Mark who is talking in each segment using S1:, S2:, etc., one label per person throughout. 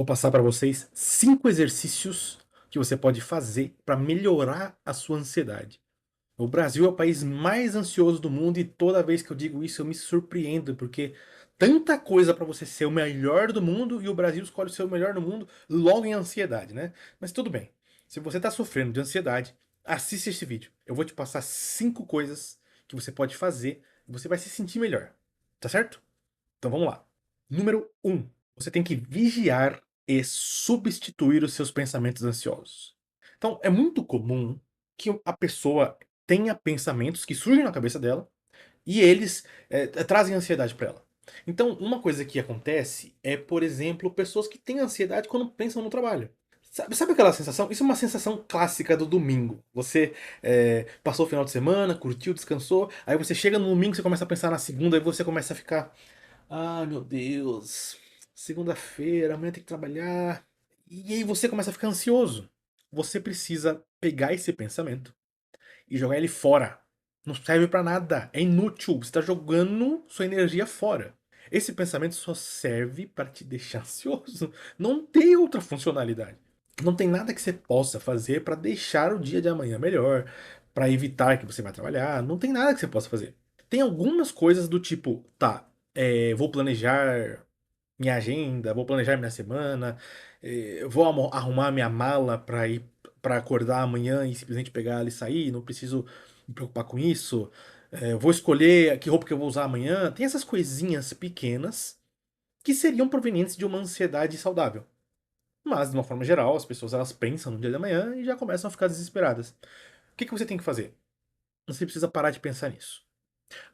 S1: Vou passar para vocês 5 exercícios que você pode fazer para melhorar a sua ansiedade. O Brasil é o país mais ansioso do mundo e toda vez que eu digo isso eu me surpreendo, porque tanta coisa para você ser o melhor do mundo e o Brasil escolhe ser o melhor do mundo logo em ansiedade, né? Mas tudo bem. Se você está sofrendo de ansiedade, assista esse vídeo. Eu vou te passar 5 coisas que você pode fazer e você vai se sentir melhor. Tá certo? Então vamos lá. Número um, você tem que vigiar e substituir os seus pensamentos ansiosos. Então, é muito comum que a pessoa tenha pensamentos que surgem na cabeça dela e eles trazem ansiedade para ela. Então, uma coisa que acontece é, por exemplo, pessoas que têm ansiedade quando pensam no trabalho. Sabe aquela sensação? Isso é uma sensação clássica do domingo. Você passou o final de semana, curtiu, descansou, aí você chega no domingo, você começa a pensar na segunda, aí você começa a ficar ah, meu Deus, segunda-feira, amanhã tem que trabalhar. E aí você começa a ficar ansioso. Você precisa pegar esse pensamento e jogar ele fora. Não serve pra nada, é inútil. Você está jogando sua energia fora. Esse pensamento só serve para te deixar ansioso. Não tem outra funcionalidade. Não tem nada que você possa fazer para deixar o dia de amanhã melhor, para evitar que você vá trabalhar. Não tem nada que você possa fazer. Tem algumas coisas do tipo, tá, vou planejar minha agenda, vou planejar minha semana, vou arrumar minha mala para ir para acordar amanhã e simplesmente pegar ela e sair, não preciso me preocupar com isso. Vou escolher que roupa que eu vou usar amanhã. Tem essas coisinhas pequenas que seriam provenientes de uma ansiedade saudável. Mas, de uma forma geral, as pessoas elas pensam no dia da manhã e já começam a ficar desesperadas. O que você tem que fazer? Você precisa parar de pensar nisso.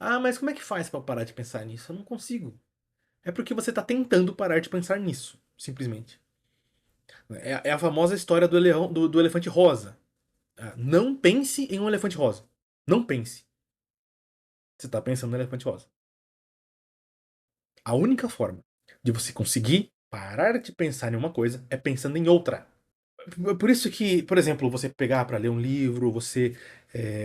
S1: Ah, mas como é que faz para parar de pensar nisso? Eu não consigo. É porque você está tentando parar de pensar nisso, simplesmente. É a famosa história do elefante rosa. Ah, não pense em um elefante rosa. Não pense. Você está pensando no elefante rosa. A única forma de você conseguir parar de pensar em uma coisa é pensando em outra. Por isso que, por exemplo, você pegar para ler um livro, você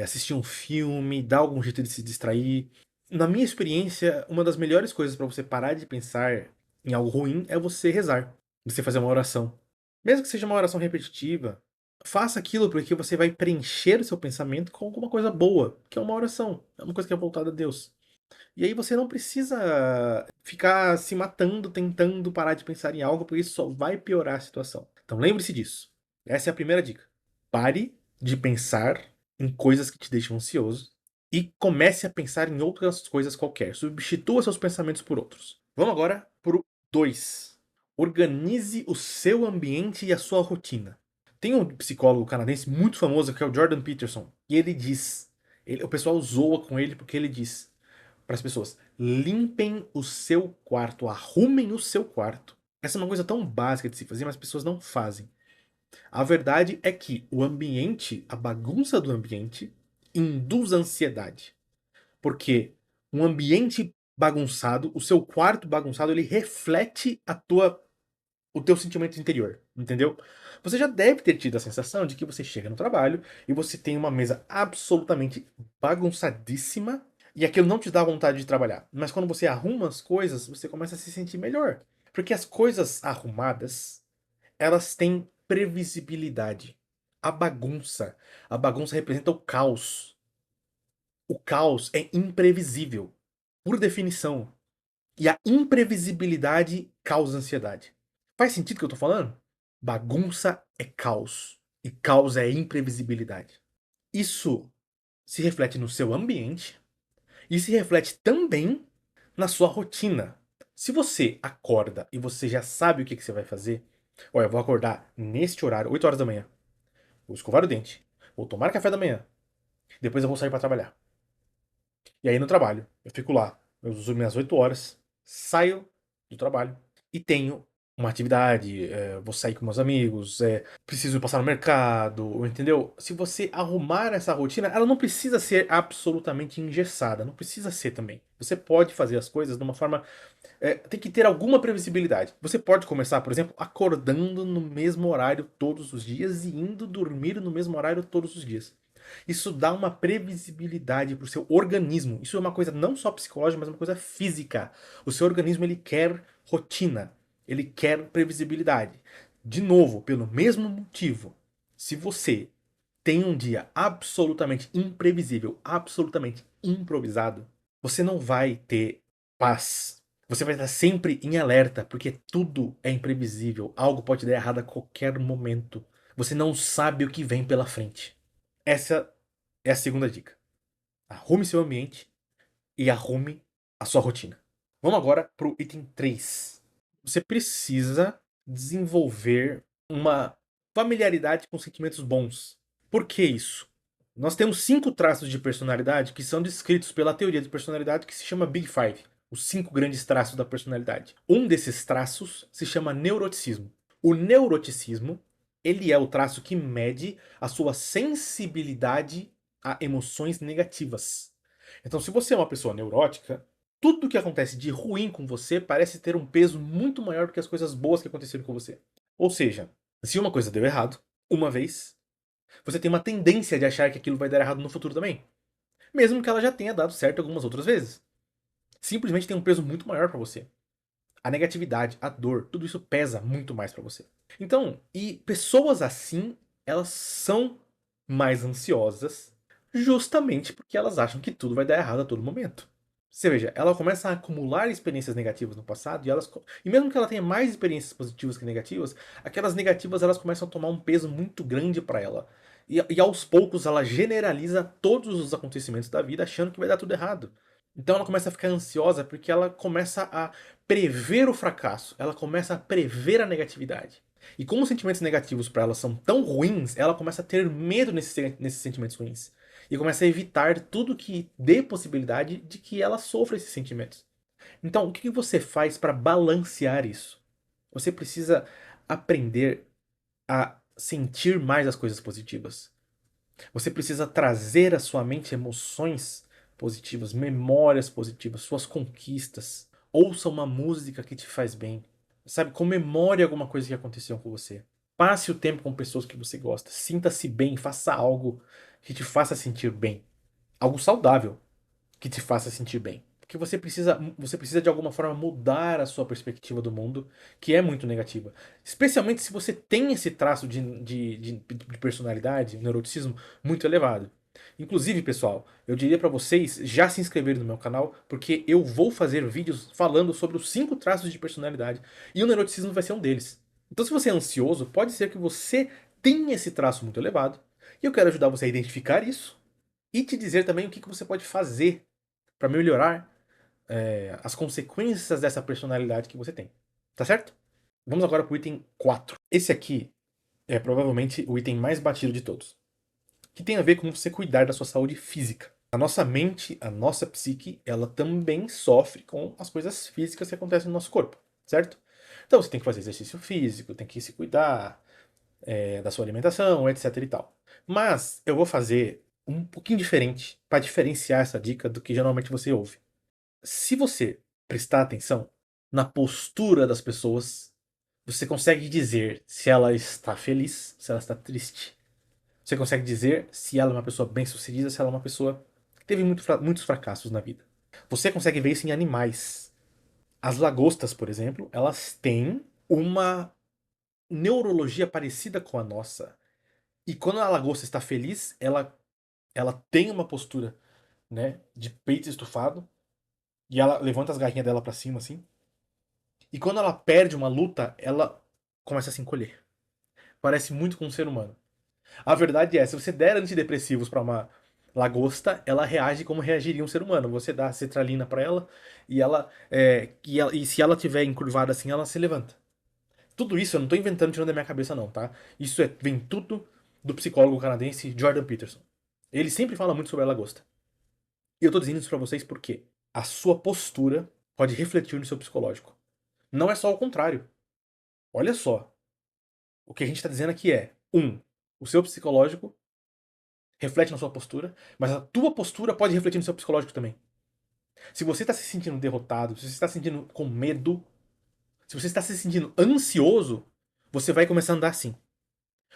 S1: assistir um filme, dar algum jeito de se distrair. Na minha experiência, uma das melhores coisas para você parar de pensar em algo ruim é você rezar, você fazer uma oração. Mesmo que seja uma oração repetitiva, faça aquilo porque você vai preencher o seu pensamento com alguma coisa boa, que é uma oração, é uma coisa que é voltada a Deus. E aí você não precisa ficar se matando tentando parar de pensar em algo, porque isso só vai piorar a situação. Então lembre-se disso. Essa é a primeira dica. Pare de pensar em coisas que te deixam ansioso e comece a pensar em outras coisas qualquer. Substitua seus pensamentos por outros. Vamos agora para o 2. Organize o seu ambiente e a sua rotina. Tem um psicólogo canadense muito famoso que é o Jordan Peterson. E ele diz: o pessoal zoa com ele porque ele diz para as pessoas: limpem o seu quarto, arrumem o seu quarto. Essa é uma coisa tão básica de se fazer, mas as pessoas não fazem. A verdade é que o ambiente, a bagunça do ambiente, induz ansiedade. Porque um ambiente bagunçado, o seu quarto bagunçado, ele reflete o teu sentimento interior, entendeu? Você já deve ter tido a sensação de que você chega no trabalho e você tem uma mesa absolutamente bagunçadíssima e aquilo não te dá vontade de trabalhar. Mas quando você arruma as coisas, você começa a se sentir melhor. Porque as coisas arrumadas, elas têm previsibilidade. A bagunça representa o caos. O caos é imprevisível, por definição. E a imprevisibilidade causa ansiedade. Faz sentido o que eu tô falando? Bagunça é caos. E caos é imprevisibilidade. Isso se reflete no seu ambiente e se reflete também na sua rotina. Se você acorda e você já sabe o que você vai fazer, olha, eu vou acordar neste horário, 8 horas da manhã, vou escovar o dente, vou tomar café da manhã, depois eu vou sair para trabalhar. E aí no trabalho, eu fico lá, eu uso minhas 8 horas, saio do trabalho e tenho uma atividade, vou sair com meus amigos, preciso passar no mercado, entendeu? Se você arrumar essa rotina, ela não precisa ser absolutamente engessada, não precisa ser também. Você pode fazer as coisas de uma forma. Tem que ter alguma previsibilidade. Você pode começar, por exemplo, acordando no mesmo horário todos os dias e indo dormir no mesmo horário todos os dias. Isso dá uma previsibilidade para o seu organismo. Isso é uma coisa não só psicológica, mas uma coisa física. O seu organismo ele quer rotina. ele quer previsibilidade. De novo, pelo mesmo motivo, se você tem um dia absolutamente imprevisível, absolutamente improvisado, você não vai ter paz. Você vai estar sempre em alerta, porque tudo é imprevisível. Algo pode dar errado a qualquer momento. Você não sabe o que vem pela frente. Essa é a segunda dica. Arrume seu ambiente e arrume a sua rotina. Vamos agora para o item 3. Você precisa desenvolver uma familiaridade com sentimentos bons. Por que isso? Nós temos 5 traços de personalidade que são descritos pela teoria de personalidade que se chama Big Five, os 5 grandes traços da personalidade. Um desses traços se chama neuroticismo. O neuroticismo, ele é o traço que mede a sua sensibilidade a emoções negativas. Então, se você é uma pessoa neurótica, tudo que acontece de ruim com você parece ter um peso muito maior do que as coisas boas que aconteceram com você. Ou seja, se uma coisa deu errado, uma vez, você tem uma tendência de achar que aquilo vai dar errado no futuro também. Mesmo que ela já tenha dado certo algumas outras vezes. Simplesmente tem um peso muito maior para você. A negatividade, a dor, tudo isso pesa muito mais para você. Então, e pessoas assim, elas são mais ansiosas justamente porque elas acham que tudo vai dar errado a todo momento. Você veja, ela começa a acumular experiências negativas no passado e mesmo que ela tenha mais experiências positivas que negativas, aquelas negativas elas começam a tomar um peso muito grande para ela. E aos poucos ela generaliza todos os acontecimentos da vida achando que vai dar tudo errado. Então ela começa a ficar ansiosa porque ela começa a prever o fracasso, ela começa a prever a negatividade. E como os sentimentos negativos para ela são tão ruins, ela começa a ter medo nesses sentimentos ruins. E começa a evitar tudo que dê possibilidade de que ela sofra esses sentimentos. Então, o que você faz para balancear isso? Você precisa aprender a sentir mais as coisas positivas. Você precisa trazer à sua mente emoções positivas, memórias positivas, suas conquistas. Ouça uma música que te faz bem. Sabe, comemore alguma coisa que aconteceu com você. Passe o tempo com pessoas que você gosta. Sinta-se bem, faça algo que te faça sentir bem. Algo saudável que te faça sentir bem. Porque você precisa de alguma forma mudar a sua perspectiva do mundo, que é muito negativa. Especialmente se você tem esse traço de personalidade, neuroticismo, muito elevado. Inclusive, pessoal, eu diria para vocês já se inscreverem no meu canal, porque eu vou fazer vídeos falando sobre os 5 traços de personalidade, e o neuroticismo vai ser um deles. Então, se você é ansioso, pode ser que você tenha esse traço muito elevado, e eu quero ajudar você a identificar isso, e te dizer também o que você pode fazer para melhorar as consequências dessa personalidade que você tem. Tá certo? Vamos agora para o item 4. Esse aqui é provavelmente o item mais batido de todos, que tem a ver com você cuidar da sua saúde física. A nossa mente, a nossa psique, ela também sofre com as coisas físicas que acontecem no nosso corpo, certo? Então você tem que fazer exercício físico, tem que se cuidar da sua alimentação, etc e tal. Mas eu vou fazer um pouquinho diferente para diferenciar essa dica do que geralmente você ouve. Se você prestar atenção na postura das pessoas, você consegue dizer se ela está feliz, se ela está triste. Você consegue dizer se ela é uma pessoa bem-sucedida, se ela é uma pessoa que teve muitos fracassos na vida. Você consegue ver isso em animais. As lagostas, por exemplo, elas têm uma neurologia parecida com a nossa. E quando a lagosta está feliz, ela tem uma postura, né, de peito estufado, e ela levanta as garrinhas dela para cima assim. E quando ela perde uma luta, ela começa a se encolher. Parece muito com um ser humano. A verdade é, se você der antidepressivos para uma lagosta, ela reage como reagiria um ser humano. Você dá cetralina para ela e se ela tiver encurvada assim, ela se levanta. Tudo isso eu não tô inventando, tirando da minha cabeça não, tá? Isso vem tudo do psicólogo canadense Jordan Peterson. Ele sempre fala muito sobre a lagosta. E eu tô dizendo isso pra vocês porque a sua postura pode refletir no seu psicológico. Não é só o contrário. Olha só. O que a gente tá dizendo aqui é, o seu psicológico reflete na sua postura, mas a tua postura pode refletir no seu psicológico também. Se você está se sentindo derrotado, se você está se sentindo com medo, se você está se sentindo ansioso, você vai começar a andar assim.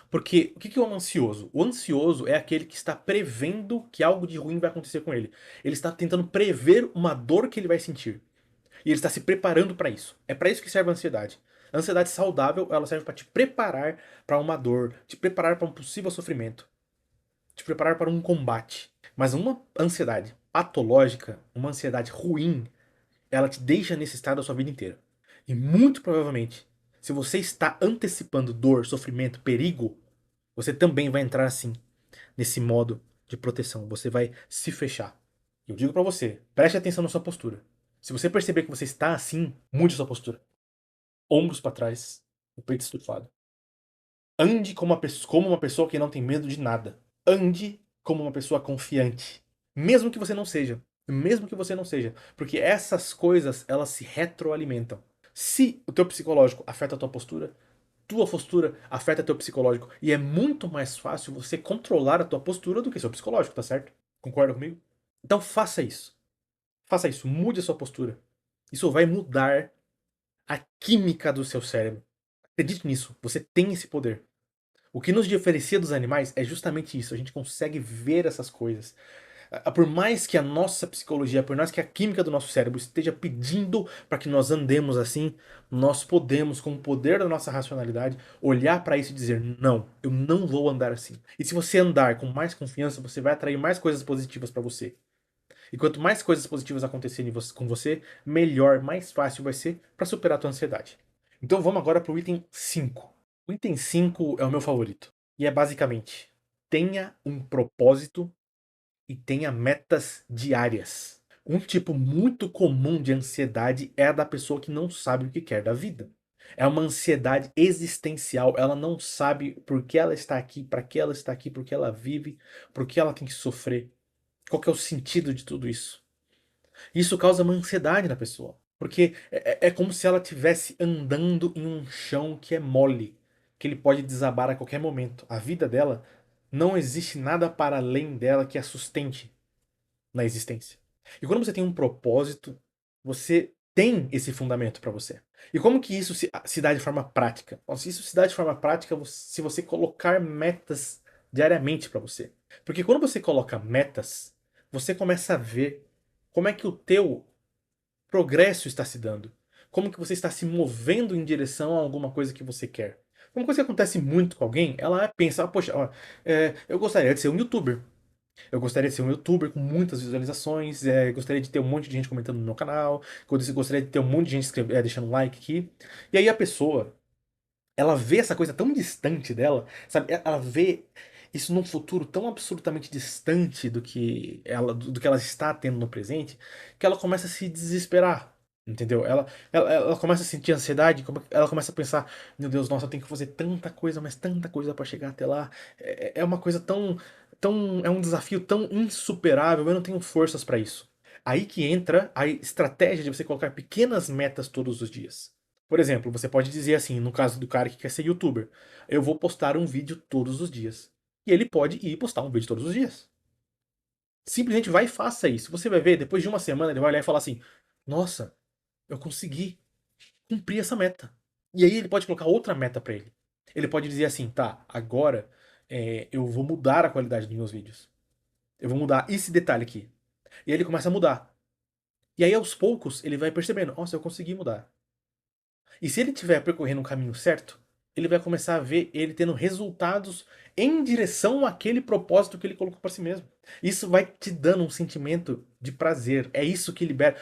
S1: Porque o que é um ansioso? O ansioso é aquele que está prevendo que algo de ruim vai acontecer com ele. Ele está tentando prever uma dor que ele vai sentir. E ele está se preparando para isso. É para isso que serve a ansiedade. A ansiedade saudável, ela serve para te preparar para uma dor, te preparar para um possível sofrimento, te preparar para um combate. Mas uma ansiedade patológica, uma ansiedade ruim, ela te deixa nesse estado a sua vida inteira. E muito provavelmente, se você está antecipando dor, sofrimento, perigo, você também vai entrar assim, nesse modo de proteção. Você vai se fechar. Eu digo pra você, preste atenção na sua postura. Se você perceber que você está assim, mude sua postura. Ombros pra trás, o peito estufado. Ande como uma pessoa que não tem medo de nada. Ande como uma pessoa confiante. Mesmo que você não seja. Mesmo que você não seja. Porque essas coisas, elas se retroalimentam. Se o teu psicológico afeta a tua postura afeta teu psicológico. E é muito mais fácil você controlar a tua postura do que seu psicológico, tá certo? Concorda comigo? Então faça isso. Faça isso. Mude a sua postura. Isso vai mudar a química do seu cérebro. Acredite nisso. Você tem esse poder. O que nos diferencia dos animais é justamente isso. A gente consegue ver essas coisas. Por mais que a nossa psicologia, por mais que a química do nosso cérebro esteja pedindo para que nós andemos assim, nós podemos, com o poder da nossa racionalidade, olhar para isso e dizer: não, eu não vou andar assim. E se você andar com mais confiança, você vai atrair mais coisas positivas para você. E quanto mais coisas positivas acontecerem com você, melhor, mais fácil vai ser para superar a tua ansiedade. Então vamos agora para o item 5. O item 5 é o meu favorito. E é basicamente: tenha um propósito e tenha metas diárias. Um tipo muito comum de ansiedade é a da pessoa que não sabe o que quer da vida. É uma ansiedade existencial, ela não sabe por que ela está aqui, para que ela está aqui, por que ela vive, por que ela tem que sofrer. Qual que é o sentido de tudo isso? Isso causa uma ansiedade na pessoa, porque é como se ela estivesse andando em um chão que é mole, que ele pode desabar a qualquer momento. A vida dela não existe nada para além dela que a sustente na existência. E quando você tem um propósito, você tem esse fundamento para você. E como que isso se dá de forma prática? Nossa, isso se dá de forma prática se você colocar metas diariamente para você. Porque quando você coloca metas, você começa a ver como é que o teu progresso está se dando. Como que você está se movendo em direção a alguma coisa que você quer. Uma coisa que acontece muito com alguém, ela pensa: ah, poxa, ó, eu gostaria de ser um youtuber. Eu gostaria de ser um youtuber com muitas visualizações, gostaria de ter um monte de gente comentando no meu canal, gostaria de ter um monte de gente deixando like aqui. E aí a pessoa, ela vê essa coisa tão distante dela, sabe? Ela vê isso num futuro tão absolutamente distante do que ela está tendo no presente, que ela começa a se desesperar. Entendeu? Ela começa a sentir ansiedade, ela começa a pensar: meu Deus, nossa, eu tenho que fazer tanta coisa, mas tanta coisa para chegar até lá. É uma coisa é um desafio tão insuperável, eu não tenho forças para isso. Aí que entra a estratégia de você colocar pequenas metas todos os dias. Por exemplo, você pode dizer assim, no caso do cara que quer ser youtuber: eu vou postar um vídeo todos os dias. E ele pode ir postar um vídeo todos os dias. Simplesmente vai e faça isso. Você vai ver, depois de uma semana, ele vai olhar e falar assim: nossa, eu consegui cumprir essa meta. E aí ele pode colocar outra meta pra ele. Ele pode dizer assim: tá, agora eu vou mudar a qualidade dos meus vídeos. Eu vou mudar esse detalhe aqui. E aí ele começa a mudar. E aí aos poucos ele vai percebendo: nossa, eu consegui mudar. E se ele estiver percorrendo um caminho certo, ele vai começar a ver ele tendo resultados em direção àquele propósito que ele colocou para si mesmo. Isso vai te dando um sentimento de prazer. É isso que libera.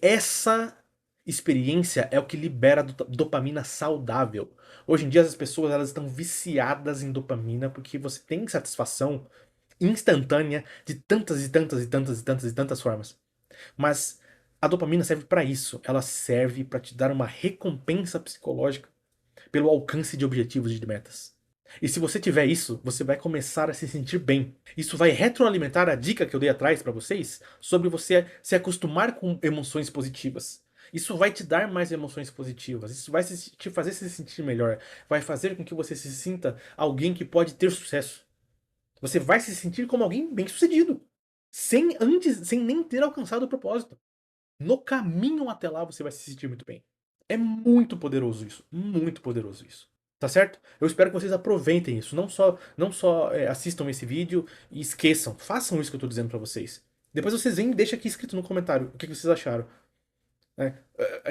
S1: Essa experiência é o que libera dopamina saudável. Hoje em dia as pessoas elas estão viciadas em dopamina porque você tem satisfação instantânea de tantas e tantas e tantas e tantas e tantas formas. Mas a dopamina serve para isso. Ela serve para te dar uma recompensa psicológica pelo alcance de objetivos e de metas. E se você tiver isso, você vai começar a se sentir bem. Isso vai retroalimentar a dica que eu dei atrás para vocês sobre você se acostumar com emoções positivas. Isso vai te dar mais emoções positivas. Isso vai te fazer se sentir melhor. Vai fazer com que você se sinta alguém que pode ter sucesso. Você vai se sentir como alguém bem-sucedido, sem nem ter alcançado o propósito. No caminho até lá você vai se sentir muito bem. É muito poderoso isso, muito poderoso isso. Tá certo? Eu espero que vocês aproveitem isso. Não só assistam esse vídeo e esqueçam. Façam isso que eu tô dizendo pra vocês. Depois vocês vêm e deixam aqui escrito no comentário o que vocês acharam. né?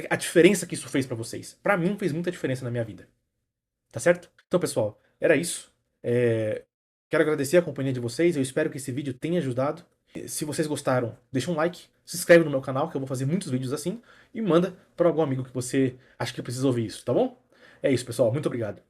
S1: A diferença que isso fez pra vocês. Pra mim fez muita diferença na minha vida. Tá certo? Então, pessoal, era isso. É, Quero agradecer a companhia de vocês. Eu espero que esse vídeo tenha ajudado. Se vocês gostaram, deixa um like, se inscreve no meu canal, que eu vou fazer muitos vídeos assim, e manda para algum amigo que você acha que precisa ouvir isso, tá bom? É isso, pessoal. Muito obrigado.